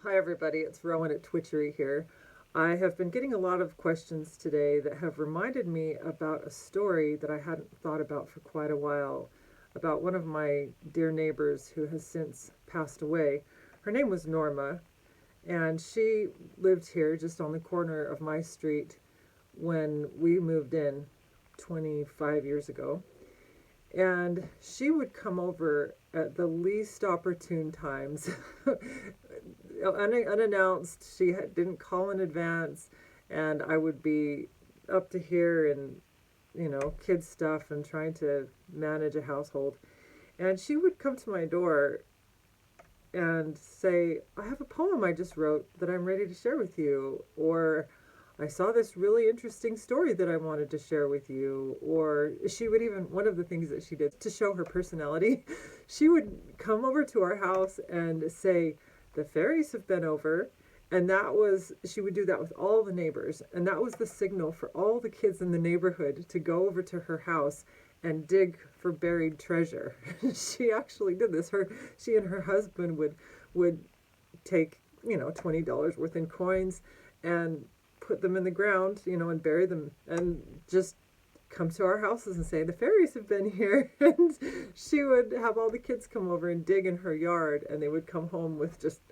Hi everybody, it's Rowan at Twichery here. I have been getting a lot of questions today that have reminded me about a story that I hadn't thought about for quite a while, about one of my dear neighbors who has since passed away. Her name was Norma, and she lived here just on the corner of my street when we moved in 25 years ago. And she would come over at the least opportune times, unannounced. She didn't call in advance, and I would be up to here in, kids stuff and trying to manage a household. And she would come to my door and say, I have a poem I just wrote that I'm ready to share with you, or I saw this really interesting story that I wanted to share with you. Or she would even, one of the things that she did to show her personality, she would come over to our house and say, the fairies have been over. And that was, she would do that with all the neighbors. And that was the signal for all the kids in the neighborhood to go over to her house and dig for buried treasure. She actually did this. She and her husband would take, $20 worth in coins and put them in the ground, and bury them, and just come to our houses and say, the fairies have been here. And she would have all the kids come over and dig in her yard, and they would come home with just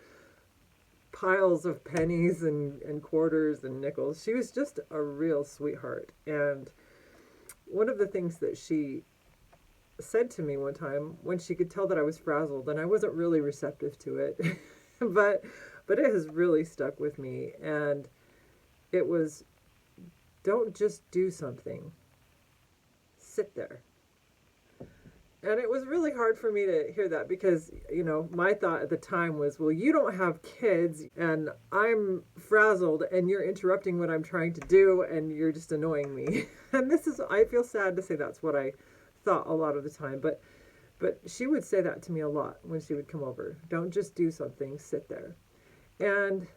piles of pennies and quarters and nickels. She was just a real sweetheart. And one of the things that she said to me one time, when she could tell that I was frazzled, and I wasn't really receptive to it, but it has really stuck with me. And it was, don't just do something, sit there. And it was really hard for me to hear that because, my thought at the time was, well, you don't have kids and I'm frazzled and you're interrupting what I'm trying to do and you're just annoying me. And I feel sad to say that's what I thought a lot of the time. But she would say that to me a lot when she would come over. Don't just do something, sit there. And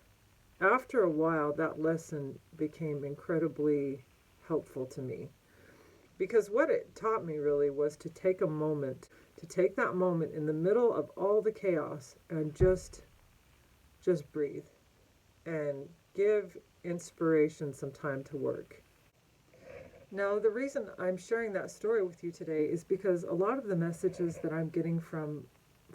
after a while, that lesson became incredibly helpful to me. Because what it taught me really was to take a moment, to take that moment in the middle of all the chaos and just breathe and give inspiration some time to work. Now, the reason I'm sharing that story with you today is because a lot of the messages that I'm getting from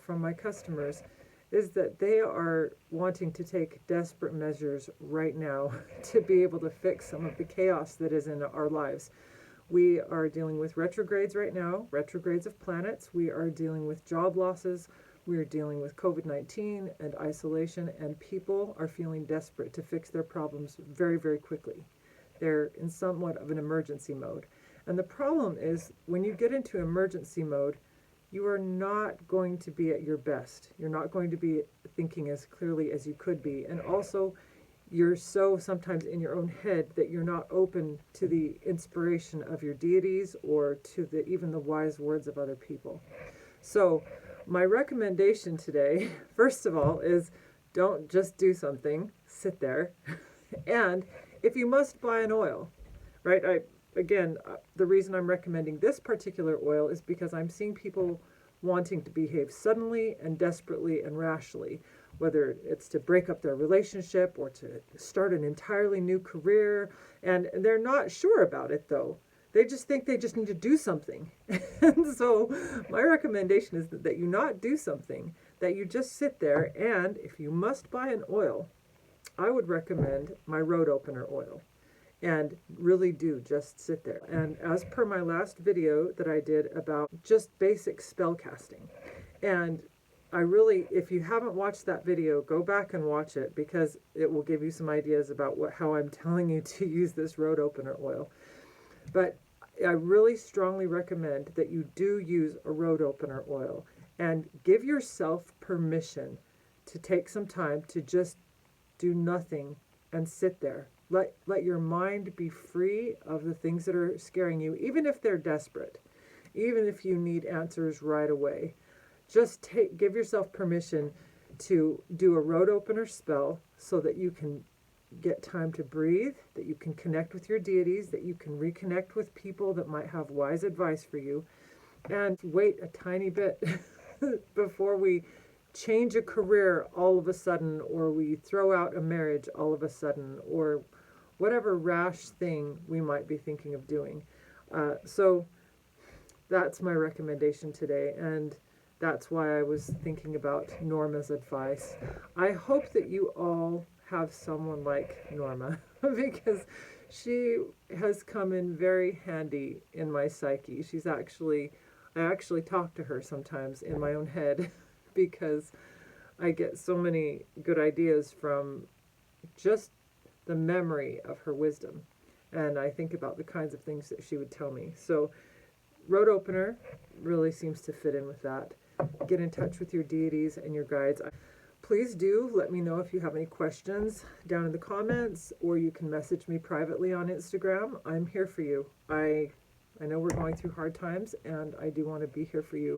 my customers is that they are wanting to take desperate measures right now to be able to fix some of the chaos that is in our lives. We are dealing with retrogrades right now, retrogrades of planets. We are dealing with job losses. We are dealing with COVID-19 and isolation, and people are feeling desperate to fix their problems very, very quickly. They're in somewhat of an emergency mode. And the problem is when you get into emergency mode, you are not going to be at your best. You're not going to be thinking as clearly as you could be. And also, you're so sometimes in your own head that you're not open to the inspiration of your deities or to even the wise words of other people. So my recommendation today, first of all, is don't just do something, sit there. And if you must buy an oil, right? The reason I'm recommending this particular oil is because I'm seeing people wanting to behave suddenly and desperately and rashly, whether it's to break up their relationship or to start an entirely new career. And they're not sure about it, though. They just think they just need to do something. And so my recommendation is that you not do something, that you just sit there. And if you must buy an oil, I would recommend my road opener oil. And really do just sit there. And as per my last video that I did about just basic spell casting, and if you haven't watched that video, go back and watch it because it will give you some ideas about how I'm telling you to use this road opener oil. But I really strongly recommend that you do use a road opener oil and give yourself permission to take some time to just do nothing and sit there. Let your mind be free of the things that are scaring you, even if they're desperate, even if you need answers right away. Just give yourself permission to do a road opener spell so that you can get time to breathe, that you can connect with your deities, that you can reconnect with people that might have wise advice for you, and wait a tiny bit before we change a career all of a sudden, or we throw out a marriage all of a sudden, or whatever rash thing we might be thinking of doing. So that's my recommendation today, and that's why I was thinking about Norma's advice. I hope that you all have someone like Norma because she has come in very handy in my psyche. I actually talk to her sometimes in my own head because I get so many good ideas from just the memory of her wisdom. And I think about the kinds of things that she would tell me. So, road opener really seems to fit in with that. Get in touch with your deities and your guides. Please do let me know if you have any questions down in the comments, or you can message me privately on Instagram. I'm here for you. I know we're going through hard times, and I do want to be here for you.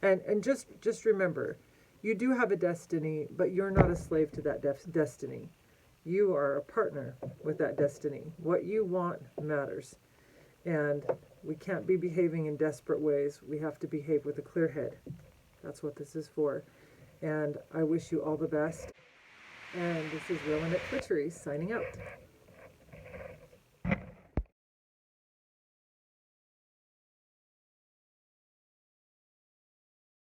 And just remember, you do have a destiny, but you're not a slave to that destiny. You are a partner with that destiny. What you want matters. And we can't be behaving in desperate ways. We have to behave with a clear head. That's what this is for. And I wish you all the best. And this is Rowan at Twichery signing out.